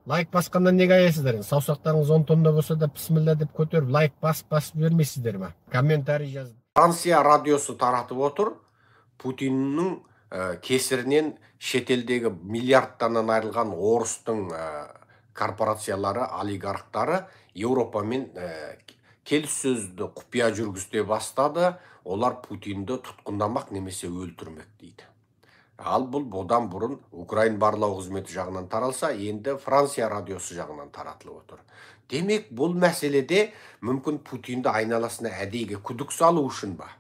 Лайк басқаннан неге аясыздар? Саусақтарыңыз 10 тонна болса да бісміллә деп көтеріп, лайк басып бермейсіздер ме? Комментарий жазып. Франция радиосы таратып отыр. Путиннің кесірінен шетелдегі миллиардтардан айырылған орыстың корпорациялары, олигархтары Еуропамен келіссөзді құпия жүргізте бастады. Олар Путинді тұтқындамақ немесе өлтірмек дейді. Ал бұл бұдан бұрын Украин барлау қызметі жағынан таралса, енді Франция радиосы жағынан таратылып отыр. Демек, бұл мәселеде мүмкін Путинді айналасына әдейіге күдік салу үшін ба?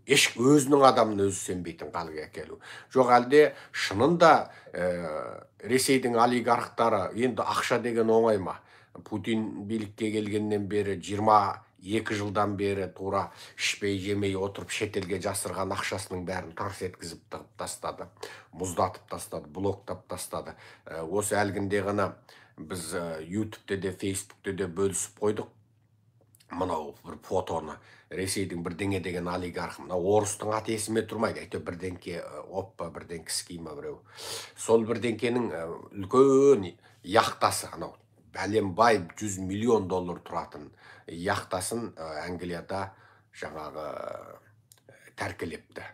Еш өзінің адамын өзі сенбейтін қалыға келу. Жоқ әлде шынында Ресейдің олигархтары енді ақша деген оңай ма? Путин билікке келгеннен бері 22 жылдан бері тура ішпей жемей отырып шетелге жасырған ақшасының бәрін тарс еткізіп тығып тастады, мұздатып тастады, блоктап тастады. Осы әлгінде ғана біз YouTube'те де, Facebook'те де бөлісіп қойдық. Мынау бір фотоны Ресейдің бірдеңе деген олигарх, мынау орыстың аты есіме тұрмайды, әйтеуір бірдеңке оппа, бірдеңке скима біреу. Сол бірдеңкенің үлкен яхтасы, анау бәленбай 100 миллион доллар тұратын яхтасын Англияда жаңағы тәркілепті.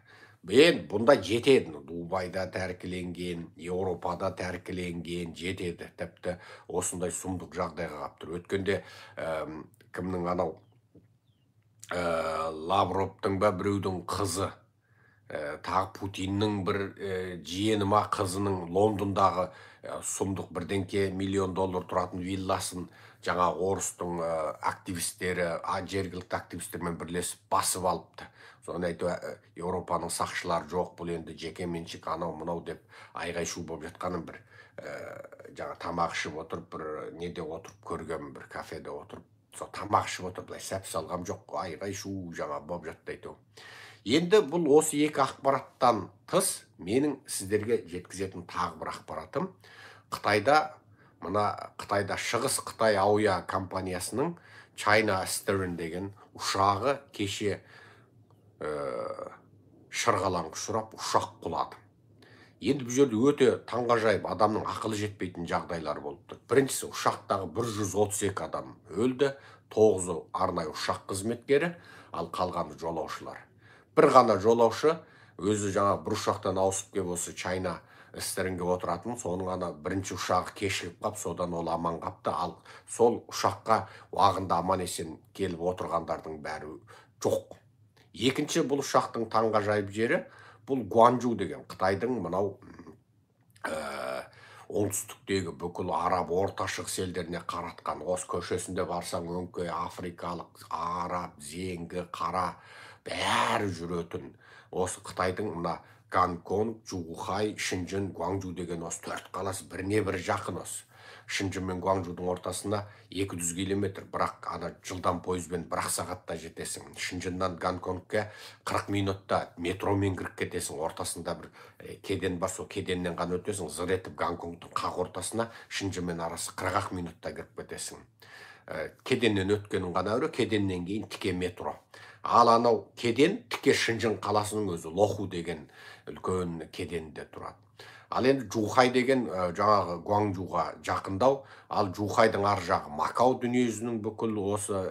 Мен бұнда жетеді, Дубайда тәркіленген, Еуропада тәркіленген, жетеді. Тіпті осындай сұмдық жағдайға қалып тұр. Өткенде кімнің анау Лавровтың ба біреудің қызы, тағы Путиннің бір жиені ма қызының Лондондағы сұмдық бірдеңке миллион доллар тұратын вилласын жаңа орыстың активистері, жергілікті активистермен бірлесіп басып алыпты. Соны айту Еуропаның сақшылары жоқ, бұл енді жеке меншік анау мынау деп айғай-шу болып жатқанын бір жаңа тамақ ішіп отырып, бір неде отырып көрген, бір кафеде отырып, сол тамақ ішіп отырып, былай сәп салғам жоқ, айғай-шу жаңа болып жатты айту. Енді бұл осы екі ақпараттан тыс менің сіздерге жеткізетін тағы бір ақпаратым. Қытайда Шығыс Қытай Ауя компаниясының China Eastern деген ұшағы кеше шырғалаңға ұшырап ұшақ құлады. Енді бұл жерде өте таңғажайып адамның ақылы жетпейтін жағдайлар болып тұр. Біріншісі, ұшақтағы 132 адам өлді, 9-ы арнайы ұшақ қызметкері, ал қалғаны жолаушылар. Бір ғана жолаушы өзі жаңа бір ұшақтан ауысып кеп осы China Easternге отыратын, соның ғана бірінші ұшағы кешігіп қап, содан ол аман қапты, ал сол ұшаққа уағында аман есен келіп отырғандардың бәрі жоқ. Екінші, бұл ұшақтың таңғажайып жері, бұл Гуанчжоу деген Қытайдың мынау оңтүстіктегі бүкіл араб орташық елдеріне қаратқан. Осы көшесінде барсаң өңкей африкалық, араб, зеңгі, қара бәрі жүретін. Осы Қытайдың мына Гонконг, Чжухай, Шэньчжэнь, Гуанчжоу деген осы 4 қаласы біріне бірі жақын осы. Шэньчжэнь мен Гуанчжоудың ортасына 200 километр, бірақ ана жылдам пойызбен 1 сағатта жетесің. Шэньчжэньнен Гонконгқа 40 минутта метромен кіріп кетесің. Ортасында бір кеден бар, сол кеденнен ғана өтесің, зыр етіп Гонконгтың қақ ортасына Шэньчжэньмен арасы 40 минутта кіріп кетесің. Кеденнен өткенің ғана өрі, кеденнен кейін тіке метро. Ал анау кеден тіке Шэньчжэнь қаласының өзі Лоху деген үлкен кеденде тұрады. Ал енді Чжухай деген жаңағы Гуанчжоуға жақындау, ал Чжухайдың ар жағы Макао дүниесінің бүкіл осы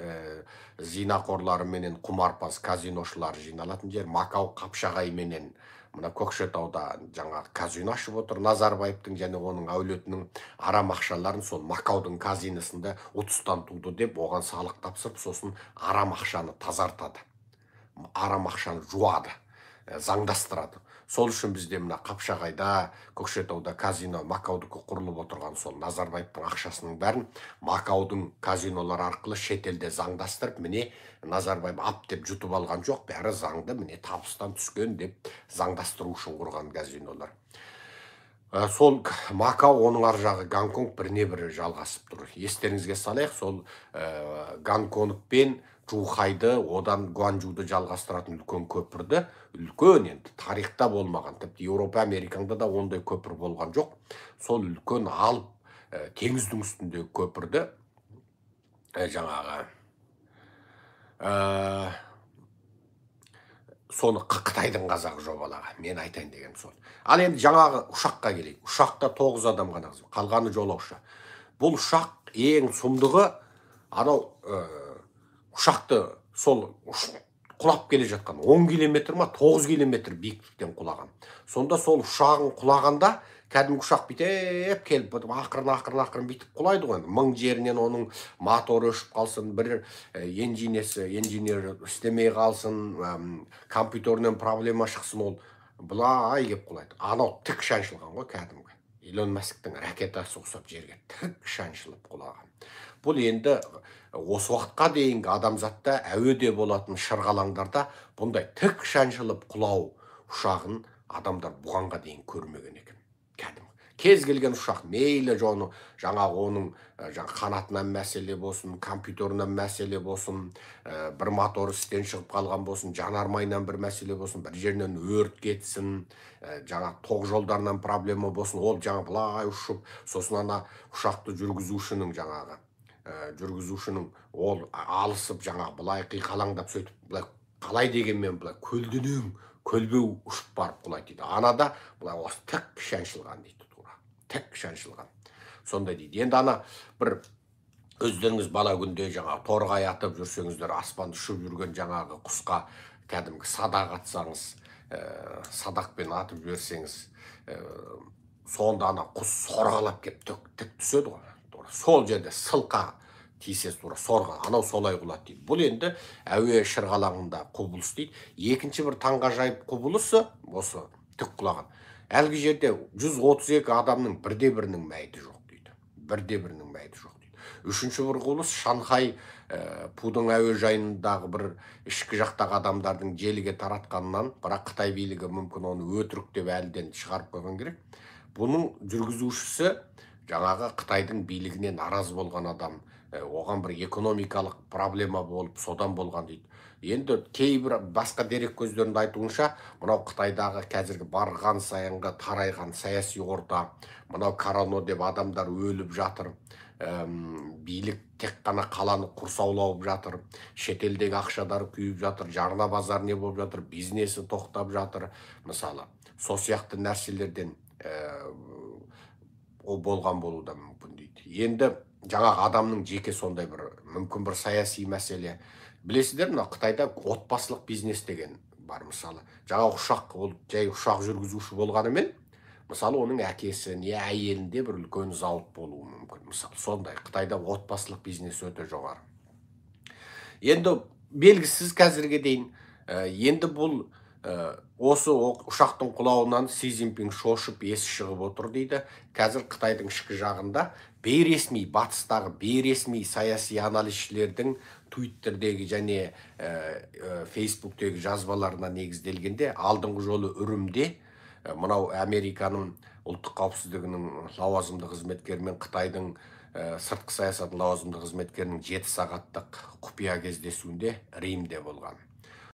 зинақорлары менен құмарпаз казиношылар жиналатын жер. Макао Қапшағай менен мына Көкшетауда жаңағы казино ашып отыр. Назарбаевтың және оның әулетінің арам ақшаларын сол Макаудың казиносында ұтыстан туды деп оған салық тапсырып, сосын арам ақшаны тазартады. Арам ақшаны жуады, заңдастырады. Сол үшін бізде мына Қапшағайда, Көкшетауда казино, Макаудікі құрылып отырған сол Назарбаевтың ақшасының бәрін Макаудың казинолар арқылы шетелде заңдастырып, міне Назарбаев ап деп жұтып алған жоқ, бәрі заңды, міне табыстан түскен деп заңдастыру үшін құрған казинолар. Сол Макао, оның ар жағы Гонконг біріне бірі жалғасып тұр. Естеріңізге салайық, сол Гонконг пен Чжухайды, одан Гуанчжоуды жалғастыратын үлкен көпірді, үлкен енді тарихта болмаған, тіпті Еуропа, Американда да ондай көпір болған жоқ. Сол үлкен алып теңіздің үстіндегі көпірді жаңағы соны Қытайдың қазағы жобалаған. Мен айтайын деген сол. Ал енді жаңағы ұшаққа келейік. Ұшақта 9 адам ғана, қалғаны жолаушы. Бұл ұшақ ең сұмдығы анау ұшақты сол құлап келе жатқан 10 километр ма 9 километр биіктіктен құлаған. Сонда сол ұшағын құлағанда кәдімгі ұшақ бүйтіп келіп ақырын бүйтіп құлайды ғой. Мың жерінен оның моторы өшіп қалсын, бір инженер істемей қалсын, компьютерінен проблема шықсын, ол былай кеп құлайды. Анау тік шаншылған ғой кәдімгі. Илон Масктың ракетасы ұқсап жерге тік шаншылып құлаған. Бұл енді осы уақытқа дейінгі адамзатта әуеде болатын шырғалаңдарда бұндай тік шаншылып құлау ұшағын адамдар бұғанға дейін көрмеген екен. Кез келген ұшақ, мейлі жаңағы оның қанатынан мәселе болсын, компьютерінен мәселе болсын, бір мотор істен шығып қалған болсын, жанармайынан бір мәселе болсын, бір жерінен өрт кетсін, жаңағы тоқ жолдарынан проблема болсын, ол жаңа былай ұшып, сосын ана ұшақты жүргізушінің ол алысып жаңағы былай қиқалаңдап сөйтіп, былай қалай дегенмен былай көлбеу ұшып барып құлайды дейді. Анада былай осы тік шаншылған дейді. Тік шаншылған. Сондай дейді. Енді ана бір өздеріңіз бала күнде жаңағы торғай атып жүрсеңіздер, аспанды ұшып жүрген жаңағы құсқа кәдімгі садақ атсаңыз, садақпен атып жіберсеңіз, сонда ана құс сорғалап кеп тік түседі ғой. Сол жерде сылқа тисе сорға, анау солай құлады дейді. Бұл енді әуе шырғалаңында құбылыс дейді. Екінші бір таңғажайып құбылысы осы тік құлаған. Әлгі жерде 132 адамның бірде-бірінің мәйіті жоқ дейді. Бірде-бірінің мәйіті жоқ дейді. Үшінші бір құбылыс Шанхай Пудың әуежайындағы бір ішкі жақтағы адамдардың желіге таратқанынан, бірақ Қытай билігі мүмкін оны өтірік деп әлден шығарып қойған керек. Бұның жүргізушісі жаңағы Қытайдың билігіне наразы болған адам, оған бір экономикалық проблема болып, содан болған дейді. Енді кейбір басқа дерек көздерінде айтуынша, мынау Қытайдағы қазіргі барған сайынғы тарайған саяси орта, мынау корона деп адамдар өліп жатыр, билік тек қана қаланы құрсаулап жатыр, шетелдегі ақшадар күйіп жатыр, жарна базар не болып жатыр, бизнесі тоқтап жатыр, мысалы. Сол сияқты нәрселерден ол болған болуы да мүмкін дейді. Енді жаңағы адамның жеке сондай бір мүмкін бір саяси мәселе. Білесіздер, мына Қытайда отбасылық бизнес деген бар, мысалы. Жаңа ол жай ұшақ жүргізуші болғанымен, мысалы оның әкесі не әйелінде бір үлкен зауыт болуы мүмкін. Мысалы, сондай Қытайда отбасылық бизнес өте жоғары. Енді белгісіз қазірге дейін, енді бұл осы ұшақтың құлауынан Си Цзиньпин шошып есі шығып отыр дейді. Қазір Қытайдың ішкі жағында бейресми, батыстағы бейресми саяси анализшілердің Твиттердегі және Фейсбуктегі жазбаларына негізделгенде алдыңғы жолы Үрімде мынау Американың ұлттық қауіпсіздігінің лауазымды қызметкері мен Қытайдың сыртқы саясат лауазымды қызметкерінің 7 сағаттық құпия кездесуінде Римде болған.